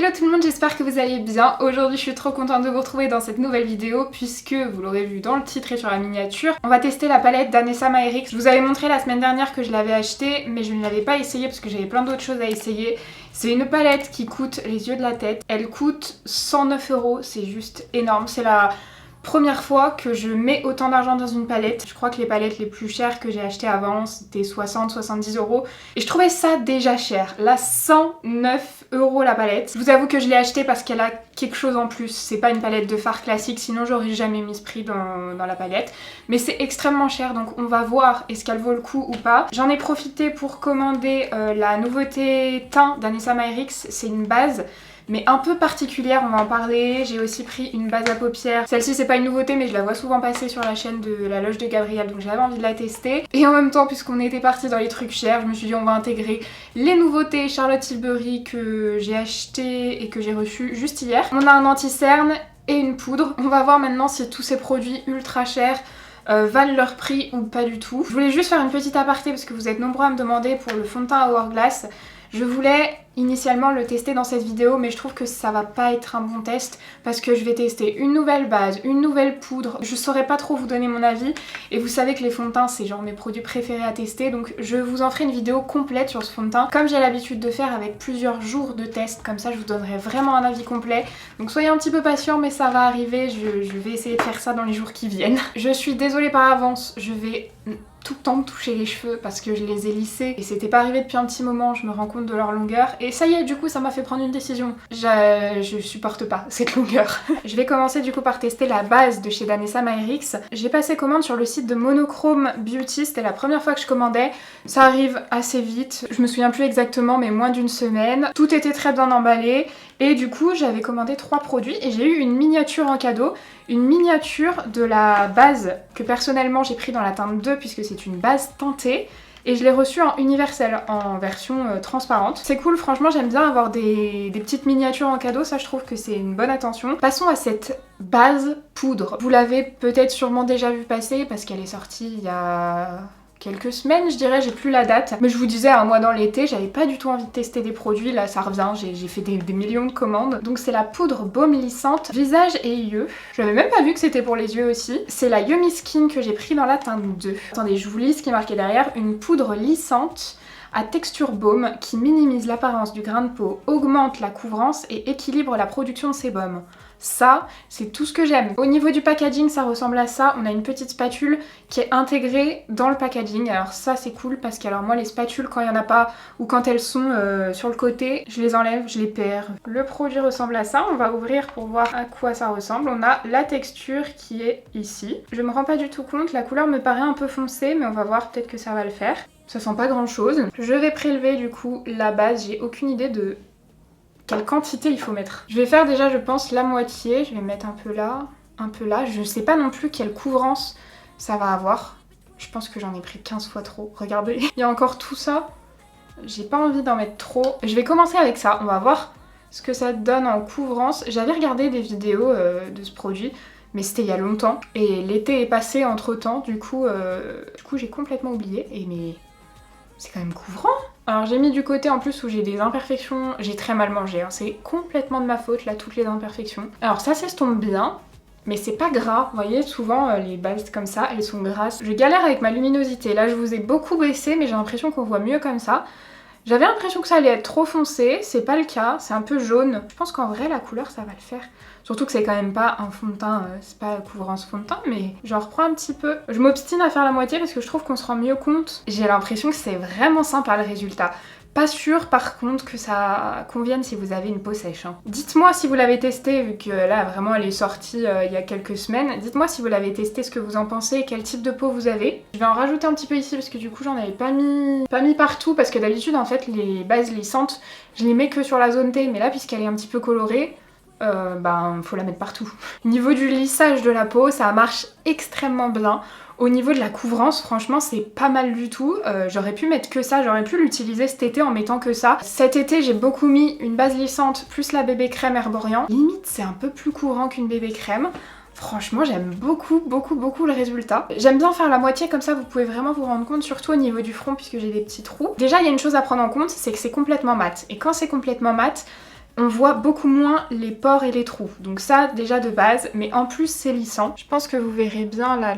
Hello tout le monde, j'espère que vous allez bien. Aujourd'hui je suis trop contente de vous retrouver dans cette nouvelle vidéo puisque vous l'aurez vu dans le titre et sur la miniature. On va tester la palette d'Anessa Maërix. Je vous avais montré la semaine dernière que je l'avais achetée mais je ne l'avais pas essayée parce que j'avais plein d'autres choses à essayer. C'est une palette qui coûte les yeux de la tête. Elle coûte 109 €, c'est juste énorme. C'est la première fois que je mets autant d'argent dans une palette. Je crois que les palettes les plus chères que j'ai achetées avant c'était 60-70 € et je trouvais ça déjà cher. Là 109 € la palette. Je vous avoue que je l'ai achetée parce qu'elle a quelque chose en plus. C'est pas une palette de fard classique, sinon j'aurais jamais mis ce prix dans la palette. Mais c'est extrêmement cher donc on va voir est-ce qu'elle vaut le coup ou pas. J'en ai profité pour commander la nouveauté teint d'Anessa Maërix. C'est une base mais un peu particulière, on va en parler. J'ai aussi pris une base à paupières. Celle-ci c'est pas une nouveauté mais je la vois souvent passer sur la chaîne de la loge de Gabrielle donc j'avais envie de la tester. Et en même temps puisqu'on était parti dans les trucs chers, je me suis dit on va intégrer les nouveautés Charlotte Tilbury que j'ai acheté et que j'ai reçu juste hier. On a un anti-cerne et une poudre. On va voir maintenant si tous ces produits ultra chers valent leur prix ou pas du tout. Je voulais juste faire une petite aparté parce que vous êtes nombreux à me demander pour le fond de teint Hourglass. Je voulais initialement le tester dans cette vidéo mais je trouve que ça va pas être un bon test parce que je vais tester une nouvelle base, une nouvelle poudre. Je saurais pas trop vous donner mon avis et vous savez que les fonds de teint c'est genre mes produits préférés à tester donc je vous en ferai une vidéo complète sur ce fond de teint comme j'ai l'habitude de faire avec plusieurs jours de test, comme ça je vous donnerai vraiment un avis complet. Donc soyez un petit peu patient mais ça va arriver, je vais essayer de faire ça dans les jours qui viennent. Je suis désolée par avance, je vais tout le temps me toucher les cheveux parce que je les ai lissés et c'était pas arrivé depuis un petit moment, je me rends compte de leur longueur et ça y est du coup ça m'a fait prendre une décision. Je supporte pas cette longueur. Je vais commencer du coup par tester la base de chez Anessa Maërix. J'ai passé commande sur le site de Monochrome Beauty, c'était la première fois que je commandais. Ça arrive assez vite, je me souviens plus exactement mais moins d'une semaine. Tout était très bien emballé et du coup j'avais commandé 3 produits et j'ai eu une miniature en cadeau. Une miniature de la base que personnellement j'ai pris dans la teinte 2 puisque c'est une base teintée et je l'ai reçue en universel, en version transparente. C'est cool, franchement j'aime bien avoir des petites miniatures en cadeau, ça je trouve que c'est une bonne attention. Passons à cette base poudre. Vous l'avez peut-être sûrement déjà vu passer parce qu'elle est sortie il y a quelques semaines je dirais, j'ai plus la date. Mais je vous disais, un mois dans l'été, j'avais pas du tout envie de tester des produits, là ça revient, j'ai fait des millions de commandes. Donc c'est la poudre baume lissante visage et yeux. Je n'avais même pas vu que c'était pour les yeux aussi. C'est la Yummy Skin que j'ai pris dans la teinte 2. Attendez, je vous lis ce qui est marqué derrière. Une poudre lissante à texture baume qui minimise l'apparence du grain de peau, augmente la couvrance et équilibre la production de sébum. Ça, c'est tout ce que j'aime. Au niveau du packaging, ça ressemble à ça. On a une petite spatule qui est intégrée dans le packaging. Alors ça, c'est cool parce que alors moi, les spatules, quand il n'y en a pas ou quand elles sont sur le côté, je les enlève, je les perds. Le produit ressemble à ça. On va ouvrir pour voir à quoi ça ressemble. On a la texture qui est ici. Je me rends pas du tout compte. La couleur me paraît un peu foncée, mais on va voir, peut-être que ça va le faire. Ça sent pas grand chose. Je vais prélever du coup la base. J'ai aucune idée de quelle quantité il faut mettre. Je vais faire déjà je pense la moitié. Je vais mettre un peu là, un peu là. Je sais pas non plus quelle couvrance ça va avoir. Je pense que j'en ai pris 15 fois trop. Regardez, il y a encore tout ça. J'ai pas envie d'en mettre trop. Je vais commencer avec ça. On va voir ce que ça donne en couvrance. J'avais regardé des vidéos de ce produit. Mais c'était il y a longtemps. Et l'été est passé entre temps. Du coup j'ai complètement oublié. Et mais c'est quand même couvrant. Alors j'ai mis du côté en plus où j'ai des imperfections, j'ai très mal mangé, hein. C'est complètement de ma faute là, toutes les imperfections. Alors ça s'estompe bien, mais c'est pas gras, vous voyez souvent les bases comme ça, elles sont grasses. Je galère avec ma luminosité, là je vous ai beaucoup baissé mais j'ai l'impression qu'on voit mieux comme ça. J'avais l'impression que ça allait être trop foncé, c'est pas le cas, c'est un peu jaune. Je pense qu'en vrai la couleur ça va le faire. Surtout que c'est quand même pas un fond de teint, c'est pas couvrance fond de teint, mais j'en reprends un petit peu. Je m'obstine à faire la moitié parce que je trouve qu'on se rend mieux compte. J'ai l'impression que c'est vraiment sympa le résultat. Pas sûr par contre que ça convienne si vous avez une peau sèche. Hein. Dites-moi si vous l'avez testé, vu que là vraiment elle est sortie il y a quelques semaines. Dites-moi si vous l'avez testé, ce que vous en pensez, quel type de peau vous avez. Je vais en rajouter un petit peu ici parce que du coup j'en avais pas mis partout parce que d'habitude en fait les bases lissantes je les mets que sur la zone T, mais là puisqu'elle est un petit peu colorée, faut la mettre partout. Au niveau du lissage de la peau, ça marche extrêmement bien. Au niveau de la couvrance, franchement, c'est pas mal du tout. J'aurais pu mettre que ça, j'aurais pu l'utiliser cet été en mettant que ça. Cet été, j'ai beaucoup mis une base lissante plus la bébé crème Herborian. Limite, c'est un peu plus courant qu'une bébé crème. Franchement, j'aime beaucoup le résultat. J'aime bien faire la moitié, comme ça vous pouvez vraiment vous rendre compte, surtout au niveau du front puisque j'ai des petits trous. Déjà, il y a une chose à prendre en compte, c'est que c'est complètement mat. Et quand c'est complètement mat, on voit beaucoup moins les pores et les trous. Donc ça déjà de base, mais en plus c'est lissant. Je pense que vous verrez bien là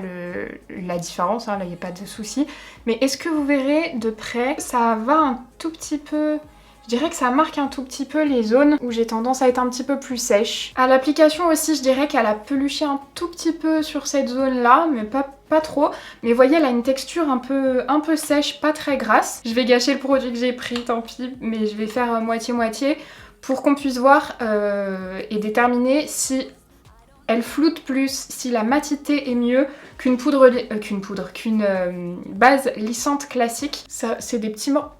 la différence, hein, là il n'y a pas de souci. Mais est-ce que vous verrez de près, ça va un tout petit peu... Je dirais que ça marque un tout petit peu les zones où j'ai tendance à être un petit peu plus sèche. À l'application aussi, je dirais qu'elle a peluché un tout petit peu sur cette zone-là, mais pas trop. Mais vous voyez, elle a une texture un peu sèche, pas très grasse. Je vais gâcher le produit que j'ai pris, tant pis, mais je vais faire moitié-moitié pour qu'on puisse voir et déterminer si elle floute plus, si la matité est mieux qu'une base lissante classique. Ça, c'est des petits morceaux.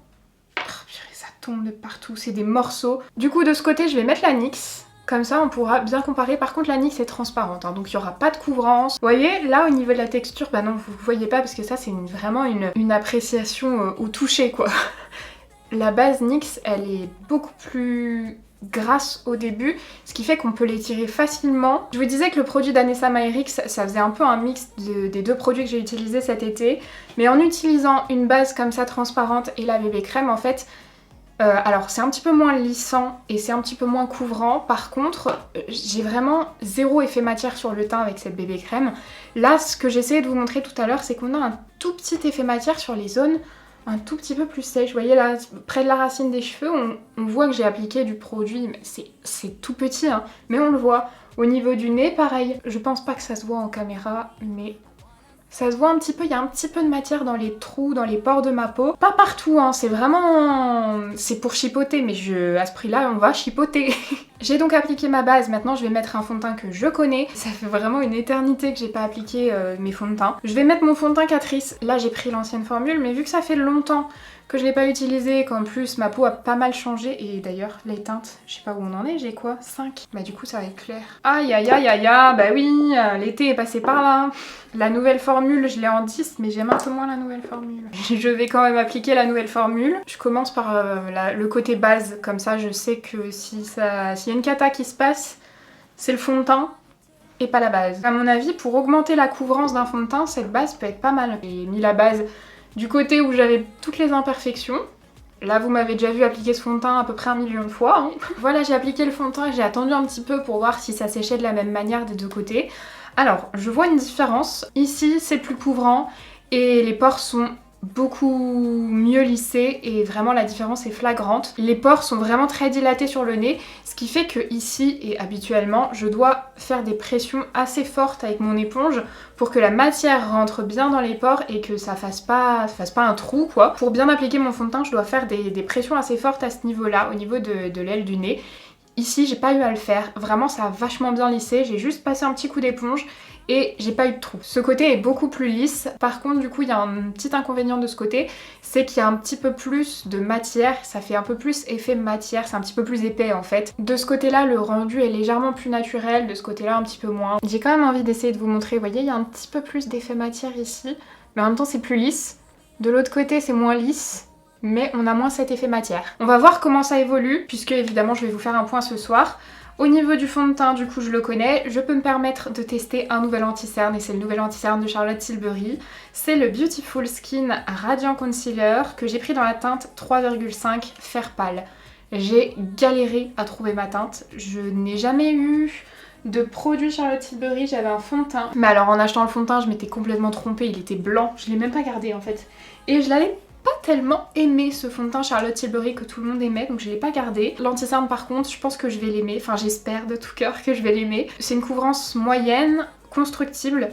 Ça tombe de partout, c'est des morceaux. Du coup, de ce côté, je vais mettre la NYX. Comme ça, on pourra bien comparer. Par contre, la NYX est transparente, hein, donc il n'y aura pas de couvrance. Vous voyez, là, au niveau de la texture, bah non, vous voyez pas parce que ça, c'est vraiment une appréciation au toucher, quoi. La base NYX, elle est beaucoup plus grasse au début, ce qui fait qu'on peut l'étirer facilement. Je vous disais que le produit d'Anessa Maërix, ça faisait un peu un mix des deux produits que j'ai utilisés cet été, mais en utilisant une base comme ça transparente et la bébé crème, en fait, alors c'est un petit peu moins lissant et c'est un petit peu moins couvrant. Par contre, j'ai vraiment zéro effet matière sur le teint avec cette bébé crème. Là, ce que j'essayais de vous montrer tout à l'heure, c'est qu'on a un tout petit effet matière sur les zones un tout petit peu plus sèche. Vous voyez là, près de la racine des cheveux, on voit que j'ai appliqué du produit, mais c'est tout petit, hein, mais on le voit. Au niveau du nez, pareil. Je pense pas que ça se voit en caméra, mais ça se voit un petit peu, il y a un petit peu de matière dans les trous, dans les pores de ma peau. Pas partout, hein, c'est vraiment... c'est pour chipoter, mais à ce prix-là, on va chipoter. J'ai donc appliqué ma base, maintenant je vais mettre un fond de teint que je connais. Ça fait vraiment une éternité que j'ai pas appliqué mes fonds de teint. Je vais mettre mon fond de teint Catrice. Là j'ai pris l'ancienne formule, mais vu que ça fait longtemps que je l'ai pas utilisé, qu'en plus ma peau a pas mal changé, et d'ailleurs les teintes, je sais pas où on en est, j'ai quoi 5. Bah du coup ça va être clair. Aïe aïe aïe aïe aïe, bah oui, l'été est passé par là. La nouvelle formule, je l'ai en 10, mais j'aime un peu moins la nouvelle formule. Je vais quand même appliquer la nouvelle formule. Je commence par le côté base, comme ça je sais que s'il y a une cata qui se passe, c'est le fond de teint et pas la base. À mon avis, pour augmenter la couvrance d'un fond de teint, cette base peut être pas mal. J'ai mis la base du côté où j'avais toutes les imperfections. Là, vous m'avez déjà vu appliquer ce fond de teint à peu près 1 million de fois. Hein. Voilà, j'ai appliqué le fond de teint et j'ai attendu un petit peu pour voir si ça séchait de la même manière des deux côtés. Alors, je vois une différence. Ici, c'est plus couvrant et les pores sont beaucoup mieux lissés et vraiment la différence est flagrante. Les pores sont vraiment très dilatés sur le nez, ce qui fait que ici et habituellement, je dois faire des pressions assez fortes avec mon éponge pour que la matière rentre bien dans les pores et que ça fasse pas un trou quoi. Pour bien appliquer mon fond de teint, je dois faire des pressions assez fortes à ce niveau-là, au niveau de l'aile du nez. Ici, j'ai pas eu à le faire. Vraiment, ça a vachement bien lissé. J'ai juste passé un petit coup d'éponge et j'ai pas eu de trou. Ce côté est beaucoup plus lisse. Par contre, du coup, il y a un petit inconvénient de ce côté, c'est qu'il y a un petit peu plus de matière. Ça fait un peu plus effet matière, c'est un petit peu plus épais en fait. De ce côté-là, le rendu est légèrement plus naturel. De ce côté-là, un petit peu moins. J'ai quand même envie d'essayer de vous montrer. Vous voyez, il y a un petit peu plus d'effet matière ici. Mais en même temps, c'est plus lisse. De l'autre côté, c'est moins lisse. Mais on a moins cet effet matière. On va voir comment ça évolue, puisque évidemment je vais vous faire un point ce soir. Au niveau du fond de teint, du coup je le connais, je peux me permettre de tester un nouvel anti-cerne, et c'est le nouvel anti-cerne de Charlotte Tilbury. C'est le Beautiful Skin Radiant Concealer que j'ai pris dans la teinte 3,5 Fer Pâle. J'ai galéré à trouver ma teinte, je n'ai jamais eu de produit Charlotte Tilbury, j'avais un fond de teint. Mais alors en achetant le fond de teint, je m'étais complètement trompée, il était blanc, je l'ai même pas gardé en fait. Et je l'avais pas tellement aimé ce fond de teint Charlotte Tilbury que tout le monde aimait, donc je l'ai pas gardé. L'anti-cerne par contre, je pense que je vais l'aimer, enfin j'espère de tout cœur que je vais l'aimer. C'est une couvrance moyenne, constructible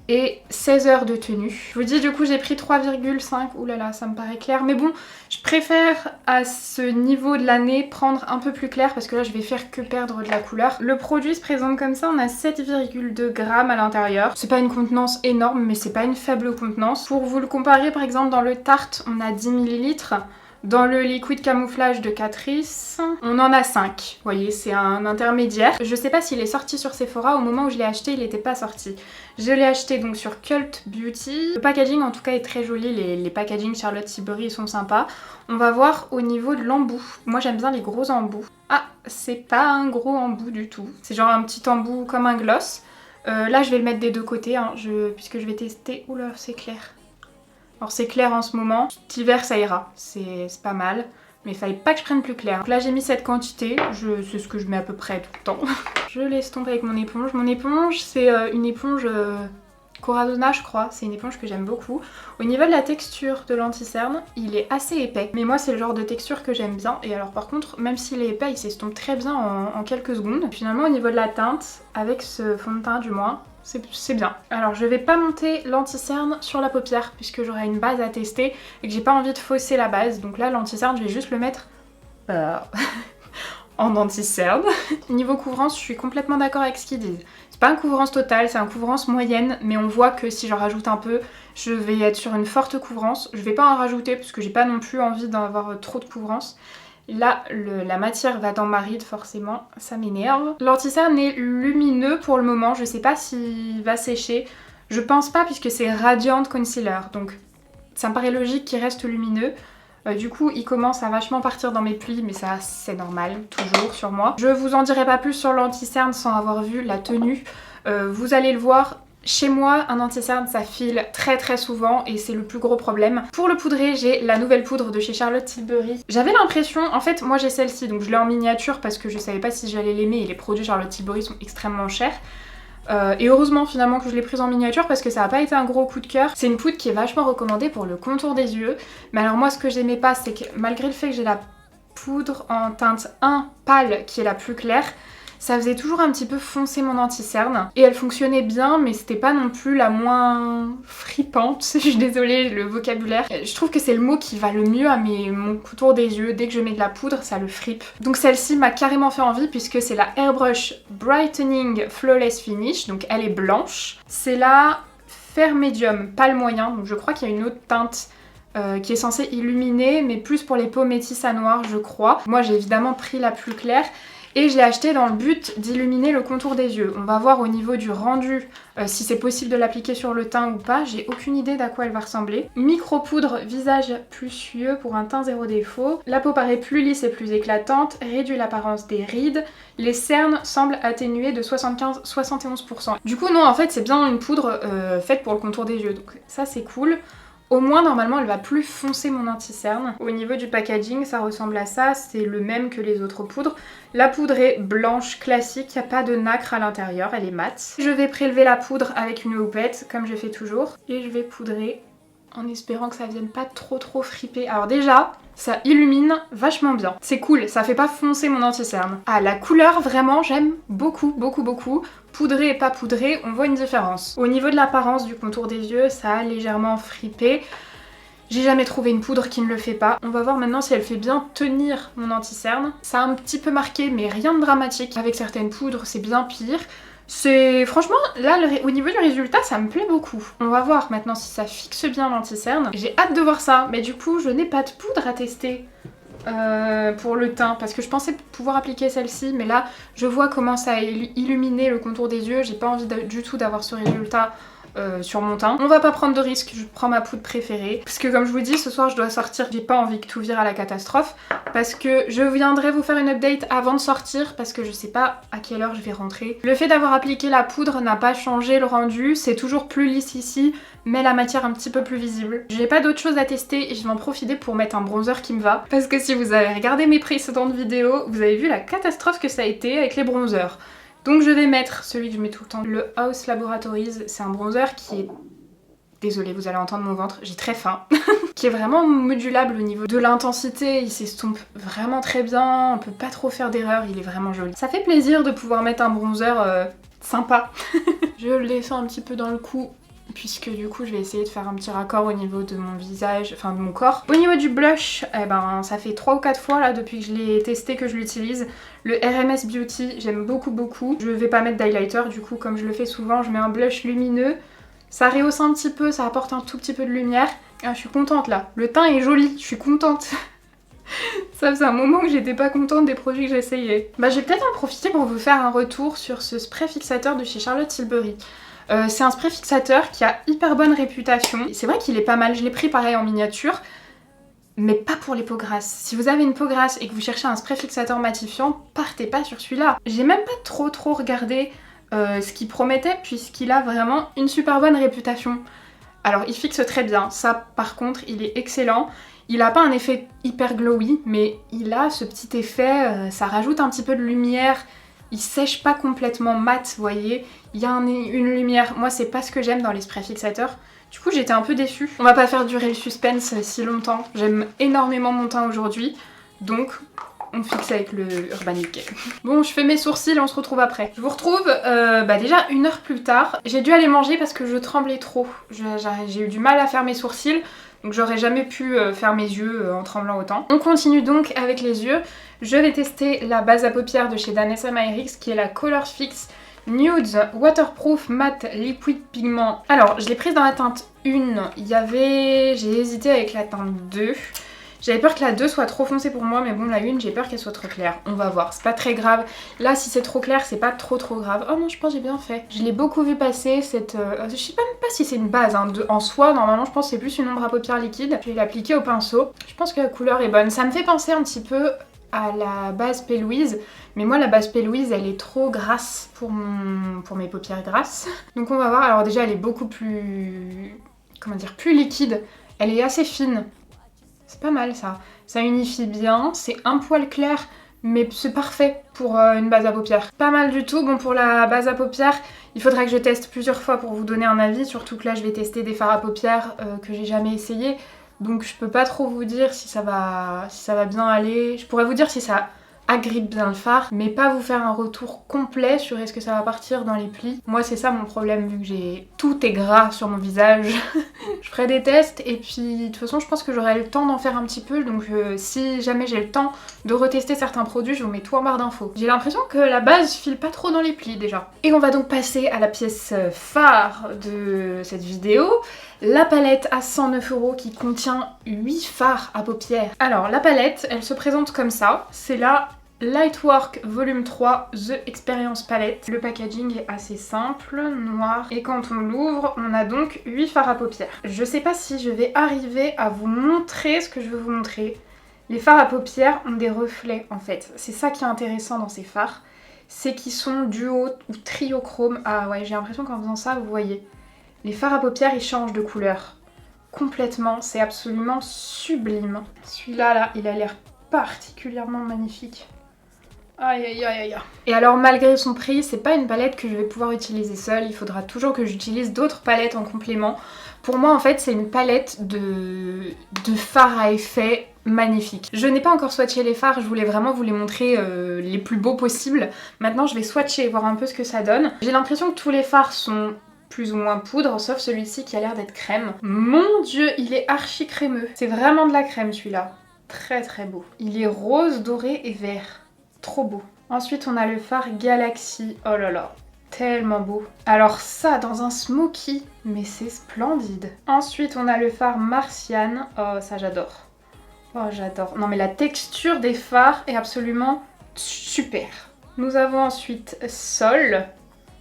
et 16 heures de tenue. Je vous dis du coup j'ai pris 3,5, oulala ça me paraît clair, mais bon je préfère à ce niveau de l'année prendre un peu plus clair parce que là je vais faire que perdre de la couleur. Le produit se présente comme ça, on a 7,2 grammes à l'intérieur. C'est pas une contenance énorme mais c'est pas une faible contenance. Pour vous le comparer par exemple dans le Tarte on a 10 ml. Dans le liquide camouflage de Catrice, on en a 5. Vous voyez, c'est un intermédiaire. Je sais pas s'il est sorti sur Sephora. Au moment où je l'ai acheté, il n'était pas sorti. Je l'ai acheté donc sur Cult Beauty. Le packaging en tout cas est très joli. Les packaging Charlotte Tilbury sont sympas. On va voir au niveau de l'embout. Moi j'aime bien les gros embouts. Ah, c'est pas un gros embout du tout. C'est genre un petit embout comme un gloss. Là je vais le mettre des deux côtés hein, puisque je vais tester. Oula, c'est clair. Alors c'est clair en ce moment, cet hiver ça ira, c'est pas mal. Mais il fallait pas que je prenne plus clair. Donc là j'ai mis cette quantité, c'est ce que je mets à peu près tout le temps. Je l'estompe avec mon éponge. Mon éponge c'est une éponge Corazona je crois, c'est une éponge que j'aime beaucoup. Au niveau de la texture de l'anti-cerne, il est assez épais. Mais moi c'est le genre de texture que j'aime bien. Et alors par contre, même s'il est épais, il s'estompe très bien en quelques secondes. Finalement au niveau de la teinte, avec ce fond de teint du moins, c'est bien. Alors je vais pas monter l'anti-cerne sur la paupière puisque j'aurai une base à tester et que j'ai pas envie de fausser la base. Donc là l'anti-cerne je vais juste le mettre en anti-cerne. Niveau couvrance, je suis complètement d'accord avec ce qu'ils disent. C'est pas un couvrance total, c'est un couvrance moyenne, mais on voit que si j'en rajoute un peu, je vais être sur une forte couvrance. Je vais pas en rajouter parce que j'ai pas non plus envie d'en avoir trop de couvrance. Là, la matière va dans ma ride, forcément, ça m'énerve. L'anti-cerne est lumineux pour le moment, je sais pas s'il va sécher. Je pense pas puisque c'est Radiant Concealer, donc ça me paraît logique qu'il reste lumineux. Du coup, il commence à vachement partir dans mes plis, mais ça, c'est normal, toujours sur moi. Je vous en dirai pas plus sur l'anti-cerne sans avoir vu la tenue. Vous allez le voir. Chez moi, un anti-cerne ça file très souvent et c'est le plus gros problème. Pour le poudrer, j'ai la nouvelle poudre de chez Charlotte Tilbury. J'avais l'impression, en fait moi j'ai celle-ci donc je l'ai en miniature parce que je savais pas si j'allais l'aimer et les produits Charlotte Tilbury sont extrêmement chers. Et heureusement finalement que je l'ai prise en miniature parce que ça n'a pas été un gros coup de cœur. C'est une poudre qui est vachement recommandée pour le contour des yeux. Mais alors moi ce que j'aimais pas c'est que malgré le fait que j'ai la poudre en teinte 1 pâle qui est la plus claire, ça faisait toujours un petit peu foncer mon anti-cerne. Et elle fonctionnait bien, mais c'était pas non plus la moins fripante. Je suis désolée, le vocabulaire. Je trouve que c'est le mot qui va le mieux à mon contour des yeux. Dès que je mets de la poudre, ça le fripe. Donc celle-ci m'a carrément fait envie puisque c'est la Airbrush Brightening Flawless Finish. Donc elle est blanche. C'est la Fair Medium, pas le moyen. Donc je crois qu'il y a une autre teinte qui est censée illuminer, mais plus pour les peaux métisses à noir, je crois. Moi j'ai évidemment pris la plus claire. Et je l'ai acheté dans le but d'illuminer le contour des yeux. On va voir au niveau du rendu si c'est possible de l'appliquer sur le teint ou pas. J'ai aucune idée d'à quoi elle va ressembler. Micro-poudre visage plusieux pour un teint zéro défaut. La peau paraît plus lisse et plus éclatante, réduit l'apparence des rides. Les cernes semblent atténuées de 75-71%. Du coup non, en fait c'est bien une poudre faite pour le contour des yeux. Donc ça c'est cool. Au moins, normalement, elle va plus foncer mon anti-cerne. Au niveau du packaging, ça ressemble à ça. C'est le même que les autres poudres. La poudre est blanche, classique. Il n'y a pas de nacre à l'intérieur. Elle est mate. Je vais prélever la poudre avec une houppette, comme je fais toujours. Et je vais poudrer en espérant que ça vienne pas trop friper. Alors déjà, ça illumine vachement bien. C'est cool, ça fait pas foncer mon anti-cerne. Ah, la couleur, vraiment, j'aime beaucoup. Poudré et pas poudré, on voit une différence. Au niveau de l'apparence du contour des yeux, ça a légèrement fripé. J'ai jamais trouvé une poudre qui ne le fait pas. On va voir maintenant si elle fait bien tenir mon anti-cerne. Ça a un petit peu marqué, mais rien de dramatique. Avec certaines poudres, c'est bien pire. C'est franchement, là, au niveau du résultat, ça me plaît beaucoup. On va voir maintenant si ça fixe bien l'anti-cerne. J'ai hâte de voir ça, mais du coup, je n'ai pas de poudre à tester pour le teint, parce que je pensais pouvoir appliquer celle-ci, mais là, je vois comment ça a illuminé le contour des yeux. J'ai pas envie du tout d'avoir ce résultat sur mon teint. On va pas prendre de risque, je prends ma poudre préférée. Parce que comme je vous dis, ce soir je dois sortir, j'ai pas envie que tout vire à la catastrophe. Parce que je viendrai vous faire une update avant de sortir, parce que je sais pas à quelle heure je vais rentrer. Le fait d'avoir appliqué la poudre n'a pas changé le rendu, c'est toujours plus lisse ici, mais la matière un petit peu plus visible. J'ai pas d'autre chose à tester et je vais en profiter pour mettre un bronzer qui me va. Parce que si vous avez regardé mes précédentes vidéos, vous avez vu la catastrophe que ça a été avec les bronzers. Donc je vais mettre celui que je mets tout le temps, le House Laboratories. C'est un bronzer qui est... Désolée, vous allez entendre mon ventre, j'ai très faim. Qui est vraiment modulable au niveau de l'intensité, il s'estompe vraiment très bien, on peut pas trop faire d'erreur, il est vraiment joli. Ça fait plaisir de pouvoir mettre un bronzer sympa. Je l'ai fait un petit peu dans le cou, puisque du coup je vais essayer de faire un petit raccord au niveau de mon visage, enfin de mon corps. Au niveau du blush, eh ben ça fait 3 ou 4 fois là depuis que je l'ai testé que je l'utilise. Le RMS Beauty, j'aime beaucoup. Je vais pas mettre d'highlighter du coup, comme je le fais souvent, je mets un blush lumineux. Ça rehausse un petit peu, ça apporte un tout petit peu de lumière. Ah, je suis contente là, le teint est joli, je suis contente. Ça faisait un moment que j'étais pas contente des produits que j'essayais. Bah je vais peut-être en profiter pour vous faire un retour sur ce spray fixateur de chez Charlotte Tilbury. C'est un spray fixateur qui a hyper bonne réputation. C'est vrai qu'il est pas mal, je l'ai pris pareil en miniature, mais pas pour les peaux grasses. Si vous avez une peau grasse et que vous cherchez un spray fixateur matifiant, partez pas sur celui-là. J'ai même pas trop regardé ce qu'il promettait puisqu'il a vraiment une super bonne réputation. Alors il fixe très bien, ça par contre il est excellent. Il a pas un effet hyper glowy, mais il a ce petit effet, ça rajoute un petit peu de lumière. Il sèche pas complètement mat, vous voyez. Il y a une lumière. Moi, c'est pas ce que j'aime dans les sprays fixateurs. Du coup, j'étais un peu déçue. On va pas faire durer le suspense si longtemps. J'aime énormément mon teint aujourd'hui. Donc, on fixe avec le Urban Decay. Bon, je fais mes sourcils, on se retrouve après. Je vous retrouve déjà 1 heure plus tard. J'ai dû aller manger parce que je tremblais trop. J'ai eu du mal à faire mes sourcils. Donc j'aurais jamais pu faire mes yeux en tremblant autant. On continue donc avec les yeux. Je vais tester la base à paupières de chez Danessa Myricks qui est la Color Fix Nudes Waterproof Matte Liquid Pigment. Alors je l'ai prise dans la teinte 1. J'ai hésité avec la teinte 2. J'avais peur que la 2 soit trop foncée pour moi, mais bon, la 1, j'ai peur qu'elle soit trop claire. On va voir, c'est pas très grave. Là, si c'est trop clair, c'est pas trop grave. Oh non, je pense que j'ai bien fait. Je l'ai beaucoup vu passer, cette... je sais même pas si c'est une base, hein. En soi, normalement, je pense que c'est plus une ombre à paupières liquide. Je vais l'appliquer au pinceau. Je pense que la couleur est bonne. Ça me fait penser un petit peu à la base P. Louise, mais moi, la base P. Louise, elle est trop grasse pour mes paupières grasses. Donc on va voir. Alors déjà, elle est beaucoup plus... comment dire, plus liquide. Elle est assez fine. C'est pas mal ça. Ça unifie bien, c'est un poil clair, mais c'est parfait pour une base à paupières. Pas mal du tout. Bon, pour la base à paupières, il faudra que je teste plusieurs fois pour vous donner un avis, surtout que là je vais tester des fards à paupières que j'ai jamais essayé. Donc je peux pas trop vous dire si ça va bien aller. Je pourrais vous dire si ça agrippe bien le fard, mais pas vous faire un retour complet sur est-ce que ça va partir dans les plis. Moi c'est ça mon problème, vu que tout est gras sur mon visage. Je ferai des tests et puis de toute façon je pense que j'aurai le temps d'en faire un petit peu, donc si jamais j'ai le temps de retester certains produits, je vous mets tout en barre d'infos. J'ai l'impression que la base file pas trop dans les plis déjà. Et on va donc passer à la pièce phare de cette vidéo, la palette à 109 € qui contient 8 fards à paupières. Alors la palette, elle se présente comme ça, c'est la Lightwork Volume 3 The Experience Palette. Le packaging est assez simple, noir, et quand on l'ouvre, on a donc 8 fards à paupières. Je sais pas si je vais arriver à vous montrer ce que je veux vous montrer. Les fards à paupières ont des reflets en fait. C'est ça qui est intéressant dans ces fards, c'est qu'ils sont duo ou triochrome. Ah ouais, j'ai l'impression qu'en faisant ça, vous voyez, les fards à paupières ils changent de couleur complètement, c'est absolument sublime. Celui-là, là, il a l'air particulièrement magnifique. Aïe aïe aïe aïe. Et alors malgré son prix, c'est pas une palette que je vais pouvoir utiliser seule, il faudra toujours que j'utilise d'autres palettes en complément. Pour moi en fait c'est une palette de fards à effet magnifique. Je n'ai pas encore swatché les fards, je voulais vraiment vous les montrer les plus beaux possibles. Maintenant je vais swatcher et voir un peu ce que ça donne. J'ai l'impression que tous les fards sont plus ou moins poudre, sauf celui-ci qui a l'air d'être crème. Mon dieu, il est archi crémeux. C'est vraiment de la crème celui-là. Très très beau. Il est rose, doré et vert. Trop beau. Ensuite, on a le fard Galaxy. Oh là là, tellement beau. Alors ça, dans un smoky, mais c'est splendide. Ensuite, on a le fard Martian. Oh, ça j'adore. Oh, j'adore. Non mais la texture des fards est absolument super. Nous avons ensuite Sol.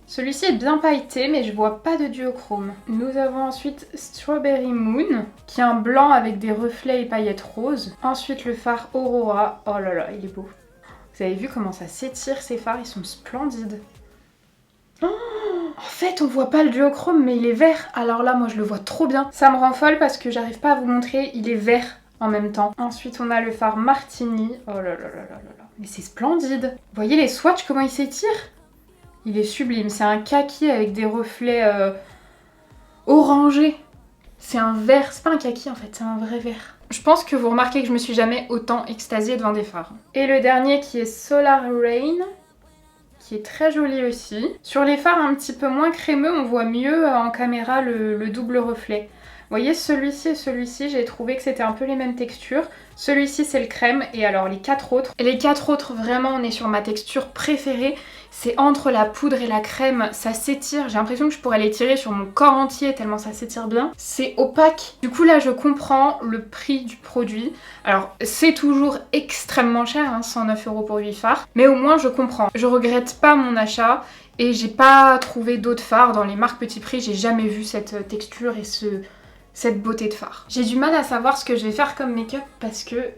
Celui-ci est bien pailleté, mais je vois pas de duochrome. Nous avons ensuite Strawberry Moon, qui est un blanc avec des reflets et paillettes roses. Ensuite, le fard Aurora. Oh là là, il est beau. Vous avez vu comment ça s'étire ces fards, ils sont splendides. Oh, en fait on voit pas le duochrome mais il est vert. Alors là moi je le vois trop bien. Ça me rend folle parce que j'arrive pas à vous montrer, il est vert en même temps. Ensuite on a le fard Martini. Oh là là là là là là. Mais c'est splendide. Vous voyez les swatchs comment ils s'étirent? Il est sublime. C'est un kaki avec des reflets orangés. C'est un vert, c'est pas un kaki en fait, c'est un vrai vert. Je pense que vous remarquez que je me suis jamais autant extasiée devant des fards. Et le dernier qui est Solar Rain, qui est très joli aussi. Sur les fards un petit peu moins crémeux, on voit mieux en caméra le double reflet. Vous voyez celui-ci et celui-ci, j'ai trouvé que c'était un peu les mêmes textures. Celui-ci c'est le crème et alors les 4 autres. Et les 4 autres vraiment on est sur ma texture préférée. C'est entre la poudre et la crème, ça s'étire. J'ai l'impression que je pourrais l'étirer sur mon corps entier tellement ça s'étire bien. C'est opaque. Du coup là je comprends le prix du produit. Alors c'est toujours extrêmement cher, hein, 109 € pour 8 fards. Mais au moins je comprends. Je regrette pas mon achat. Et j'ai pas trouvé d'autres fards dans les marques petit prix. J'ai jamais vu cette texture et cette beauté de fard. J'ai du mal à savoir ce que je vais faire comme make-up parce que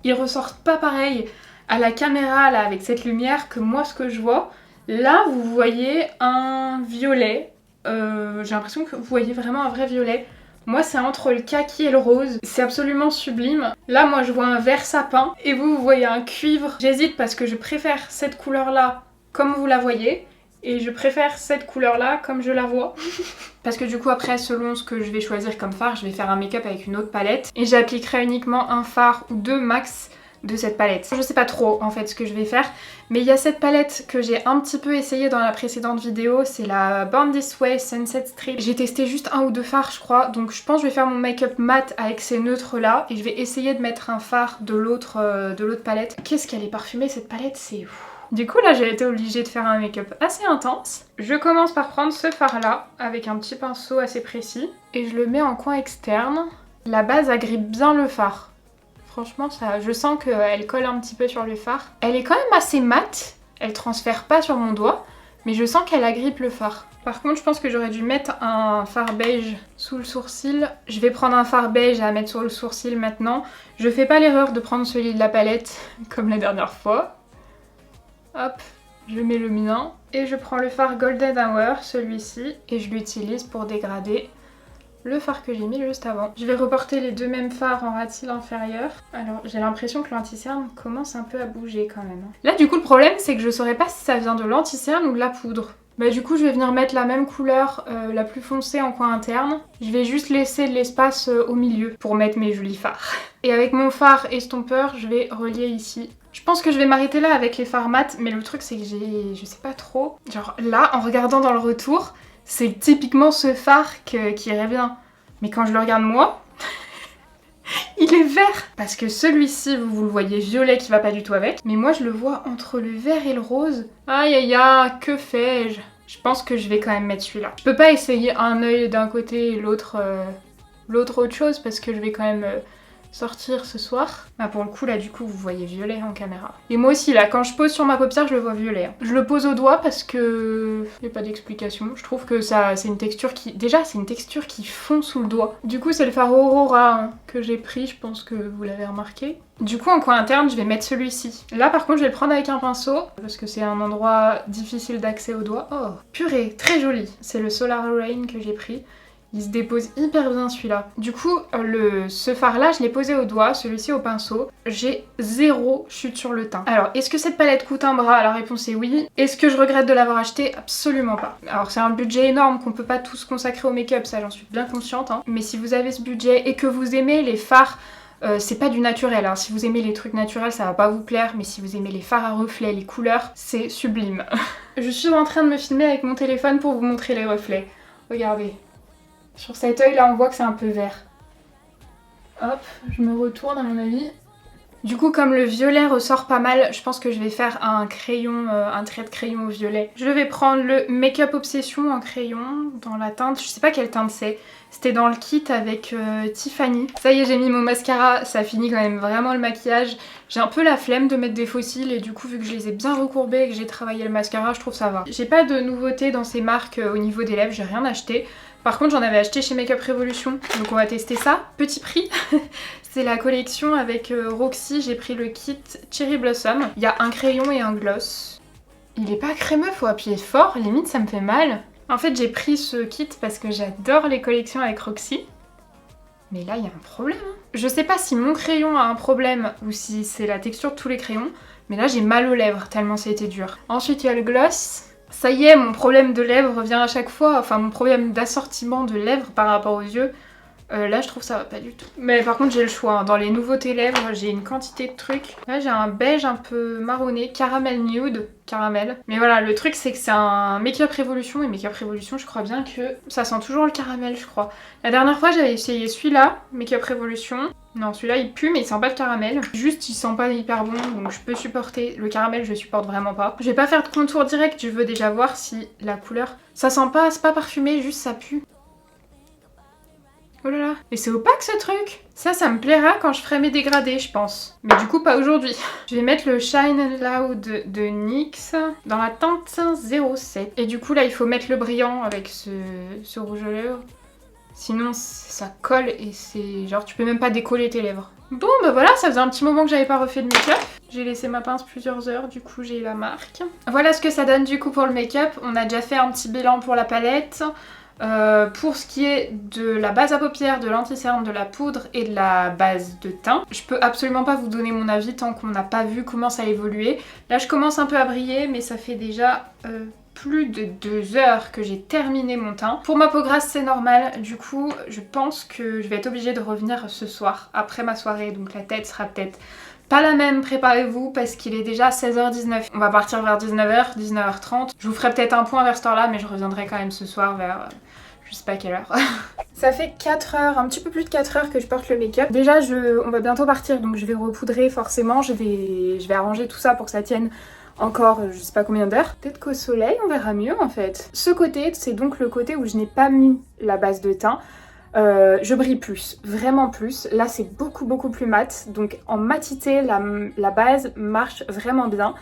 ils ressortent pas pareil à la caméra là avec cette lumière que moi ce que je vois. Là vous voyez un violet, j'ai l'impression que vous voyez vraiment un vrai violet. Moi c'est entre le kaki et le rose, c'est absolument sublime. Là moi je vois un vert sapin et vous voyez un cuivre. J'hésite parce que je préfère cette couleur là comme vous la voyez et je préfère cette couleur là comme je la vois. Parce que du coup après selon ce que je vais choisir comme fard, je vais faire un make-up avec une autre palette et j'appliquerai uniquement un fard ou deux max de cette palette. Je sais pas trop en fait ce que je vais faire, mais il y a cette palette que j'ai un petit peu essayé dans la précédente vidéo, c'est la Born This Way Sunset Strip. J'ai testé juste un ou deux fards je crois, donc je pense que je vais faire mon make-up mat avec ces neutres là et je vais essayer de mettre un fard de l'autre palette. Qu'est-ce qu'elle est parfumée cette palette, c'est ouf. Du coup là j'ai été obligée de faire un make-up assez intense. Je commence par prendre ce fard là avec un petit pinceau assez précis et je le mets en coin externe. La base agrippe bien le fard. Franchement, ça, je sens qu'elle colle un petit peu sur le fard. Elle est quand même assez mate, elle transfère pas sur mon doigt, mais je sens qu'elle agrippe le fard. Par contre, je pense que j'aurais dû mettre un fard beige sous le sourcil. Je vais prendre un fard beige à mettre sur le sourcil maintenant. Je fais pas l'erreur de prendre celui de la palette, comme la dernière fois. Hop, je mets le mien. Et je prends le fard Golden Hour, celui-ci, et je l'utilise pour dégrader le fard que j'ai mis juste avant. Je vais reporter les deux mêmes fards en ras de cils inférieur. Alors j'ai l'impression que l'anti-cerne commence un peu à bouger quand même. Là du coup le problème c'est que je saurais pas si ça vient de l'anti-cerne ou de la poudre. Bah du coup je vais venir mettre la même couleur, la plus foncée en coin interne. Je vais juste laisser de l'espace au milieu pour mettre mes jolis fards. Et avec mon fard estompeur je vais relier ici. Je pense que je vais m'arrêter là avec les fards mat, mais le truc c'est que je sais pas trop. Genre là en regardant dans le retour, c'est typiquement ce fard qui irait bien. Mais quand je le regarde moi, il est vert. Parce que celui-ci, vous le voyez violet qui va pas du tout avec. Mais moi je le vois entre le vert et le rose. Aïe aïe aïe, que fais-je? Je pense que je vais quand même mettre celui-là. Je peux pas essayer un œil d'un côté et l'autre autre chose parce que je vais quand même sortir ce soir. Bah pour le coup là du coup vous voyez violet en caméra. Et moi aussi là quand je pose sur ma paupière je le vois violet. Je le pose au doigt parce que y a pas d'explication. Je trouve que ça c'est une texture qui déjà c'est une texture qui fond sous le doigt. Du coup c'est le fard Aurora hein, que j'ai pris, je pense que vous l'avez remarqué. Du coup en coin interne je vais mettre celui-ci. Là par contre je vais le prendre avec un pinceau parce que c'est un endroit difficile d'accès au doigt. Oh purée, très joli. C'est le Solar Rain que j'ai pris. Il se dépose hyper bien celui-là. Du coup, ce fard là, je l'ai posé au doigt, celui-ci au pinceau. J'ai zéro chute sur le teint. Alors, est-ce que cette palette coûte un bras? La réponse est oui. Est-ce que je regrette de l'avoir acheté? Absolument pas. Alors, c'est un budget énorme qu'on peut pas tous consacrer au make-up, ça j'en suis bien consciente. Hein. Mais si vous avez ce budget et que vous aimez les fards, c'est pas du naturel, hein. Si vous aimez les trucs naturels ça va pas vous plaire, mais si vous aimez les fards à reflets, les couleurs, c'est sublime. Je suis en train de me filmer avec mon téléphone pour vous montrer les reflets. Regardez. Sur cet œil là on voit que c'est un peu vert. Hop, je me retourne à mon avis. Du coup comme le violet ressort pas mal, je pense que je vais faire un crayon, un trait de crayon au violet. Je vais prendre le Make-up Obsession en crayon dans la teinte, je sais pas quelle teinte c'est. C'était dans le kit avec Tiffany. Ça y est j'ai mis mon mascara, ça finit quand même vraiment le maquillage. J'ai un peu la flemme de mettre des faux cils et du coup vu que je les ai bien recourbés et que j'ai travaillé le mascara, je trouve ça va. J'ai pas de nouveauté dans ces marques au niveau des lèvres, j'ai rien acheté. Par contre j'en avais acheté chez Makeup Revolution, donc on va tester ça. Petit prix, c'est la collection avec Roxy, j'ai pris le kit Cherry Blossom. Il y a un crayon et un gloss. Il est pas crémeux, faut appuyer fort, limite ça me fait mal. En fait j'ai pris ce kit parce que j'adore les collections avec Roxy. Mais là il y a un problème. Je sais pas si mon crayon a un problème ou si c'est la texture de tous les crayons, mais là j'ai mal aux lèvres tellement ça a été dur. Ensuite il y a le gloss. Ça y est, mon problème de lèvres revient à chaque fois, enfin mon problème d'assortiment de lèvres par rapport aux yeux. Là je trouve ça va pas du tout. Mais par contre j'ai le choix, hein. Dans les nouveautés lèvres j'ai une quantité de trucs. Là j'ai un beige un peu marronné, caramel nude, caramel. Mais voilà le truc c'est que c'est un Make-up Revolution et Make-up Revolution je crois bien que ça sent toujours le caramel je crois. La dernière fois j'avais essayé celui-là, Make-up Revolution. Non celui-là il pue mais il sent pas le caramel. Juste il sent pas hyper bon donc je peux supporter. Le caramel je supporte vraiment pas. Je vais pas faire de contour direct, je veux déjà voir si la couleur... Ça sent pas, c'est pas parfumé, juste ça pue. Oh là là, et c'est opaque ce truc. Ça me plaira quand je ferai mes dégradés je pense. Mais du coup pas aujourd'hui. Je vais mettre le Shine and Loud de NYX dans la teinte 07. Et du coup là il faut mettre le brillant avec ce rouge à lèvres. Sinon ça colle et c'est genre tu peux même pas décoller tes lèvres. Bon bah voilà, ça faisait un petit moment que j'avais pas refait de make-up. J'ai laissé ma pince plusieurs heures, du coup j'ai la marque. Voilà ce que ça donne du coup pour le make-up. On a déjà fait un petit bilan pour la palette. Pour ce qui est de la base à paupières, de l'anti-cerne, de la poudre et de la base de teint, je peux absolument pas vous donner mon avis tant qu'on n'a pas vu comment ça a évolué. Là je commence un peu à briller mais ça fait déjà plus de 2 heures que j'ai terminé mon teint. Pour ma peau grasse c'est normal, du coup je pense que je vais être obligée de revenir ce soir après ma soirée, donc la tête sera peut-être pas la même, préparez-vous parce qu'il est déjà 16h19. On va partir vers 19h, 19h30. Je vous ferai peut-être un point vers cette heure-là mais je reviendrai quand même ce soir vers je sais pas quelle heure. Ça fait 4 heures, un petit peu plus de 4 heures que je porte le make-up. Déjà on va bientôt partir donc je vais repoudrer forcément, je vais arranger tout ça pour que ça tienne encore je sais pas combien d'heures. Peut-être qu'au soleil on verra mieux en fait. Ce côté c'est donc le côté où je n'ai pas mis la base de teint. Je brille plus, vraiment plus. Là c'est beaucoup plus mat, donc en matité la base marche vraiment bien.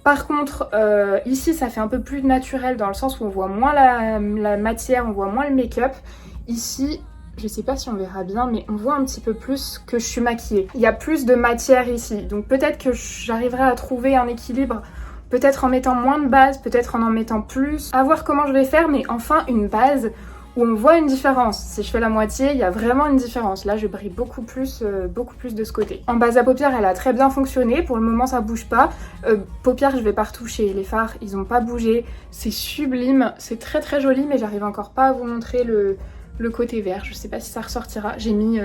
Par contre ici ça fait un peu plus naturel dans le sens où on voit moins la matière, on voit moins le make-up. Ici je sais pas si on verra bien mais on voit un petit peu plus que je suis maquillée. Il y a plus de matière ici, donc peut-être que j'arriverai à trouver un équilibre. Peut-être en mettant moins de base, peut-être en mettant plus. À voir comment je vais faire, mais enfin une base où on voit une différence. Si je fais la moitié, il y a vraiment une différence. Là, je brille beaucoup plus de ce côté. En base à paupières, elle a très bien fonctionné. Pour le moment, ça bouge pas. Paupières, je vais pas retoucher. Les fards, ils ont pas bougé. C'est sublime. C'est très joli, mais j'arrive encore pas à vous montrer le côté vert. Je sais pas si ça ressortira. J'ai mis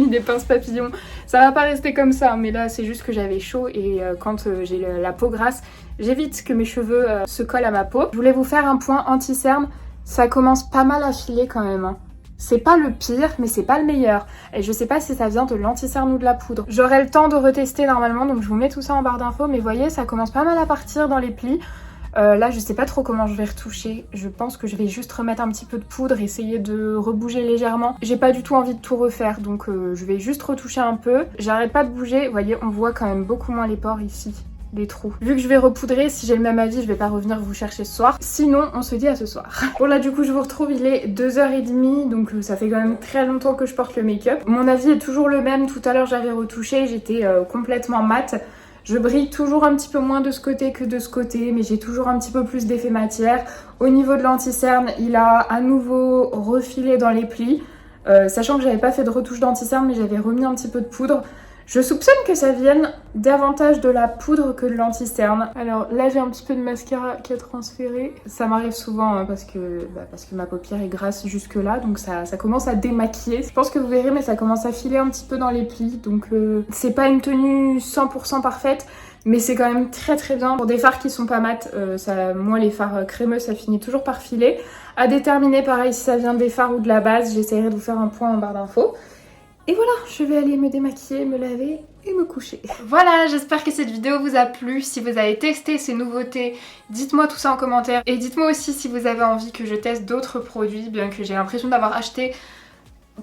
des pinces papillons. Ça va pas rester comme ça, mais là, c'est juste que j'avais chaud et quand j'ai la peau grasse, j'évite que mes cheveux se collent à ma peau. Je voulais vous faire un point anti-cerne. Ça commence pas mal à filer quand même. Hein. C'est pas le pire, mais c'est pas le meilleur. Et je sais pas si ça vient de l'anti-cerne ou de la poudre. J'aurai le temps de retester normalement, donc je vous mets tout ça en barre d'infos. Mais voyez, ça commence pas mal à partir dans les plis. Là, je sais pas trop comment je vais retoucher. Je pense que je vais juste remettre un petit peu de poudre, essayer de rebouger légèrement. J'ai pas du tout envie de tout refaire, donc je vais juste retoucher un peu. J'arrête pas de bouger. Vous voyez, on voit quand même beaucoup moins les pores ici. Les trous. Vu que je vais repoudrer, si j'ai le même avis, je vais pas revenir vous chercher ce soir. Sinon, on se dit à ce soir. Bon là du coup je vous retrouve, il est 2h30, donc ça fait quand même très longtemps que je porte le make-up. Mon avis est toujours le même, tout à l'heure j'avais retouché, j'étais complètement mat. Je brille toujours un petit peu moins de ce côté que de ce côté, mais j'ai toujours un petit peu plus d'effet matière. Au niveau de l'anti-cerne, il a à nouveau refilé dans les plis. Sachant que j'avais pas fait de retouche d'anti-cerne, mais j'avais remis un petit peu de poudre. Je soupçonne que ça vienne davantage de la poudre que de l'anti-cerne. Alors là j'ai un petit peu de mascara qui a transféré. Ça m'arrive souvent hein, parce que ma paupière est grasse jusque là, donc ça commence à démaquiller. Je pense que vous verrez mais ça commence à filer un petit peu dans les plis. Donc c'est pas une tenue 100% parfaite, mais c'est quand même très bien. Pour des fards qui sont pas mat, moi les fards crémeux ça finit toujours par filer. À déterminer pareil si ça vient des fards ou de la base, j'essaierai de vous faire un point en barre d'infos. Et voilà, je vais aller me démaquiller, me laver et me coucher. Voilà, j'espère que cette vidéo vous a plu. Si vous avez testé ces nouveautés, dites-moi tout ça en commentaire. Et dites-moi aussi si vous avez envie que je teste d'autres produits, bien que j'ai l'impression d'avoir acheté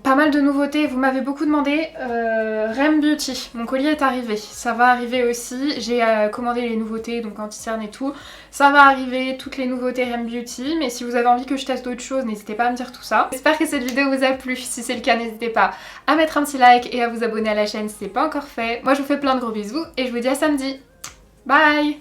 pas mal de nouveautés. Vous m'avez beaucoup demandé Rem Beauty, mon colis est arrivé, ça va arriver aussi. J'ai commandé les nouveautés, donc anti-cerne et tout. Ça va arriver, toutes les nouveautés Rem Beauty. Mais si vous avez envie que je teste d'autres choses, n'hésitez pas à me dire tout ça. J'espère que cette vidéo vous a plu. Si c'est le cas, n'hésitez pas à mettre un petit like et à vous abonner à la chaîne si c'est pas encore fait. Moi je vous fais plein de gros bisous et je vous dis à samedi. Bye.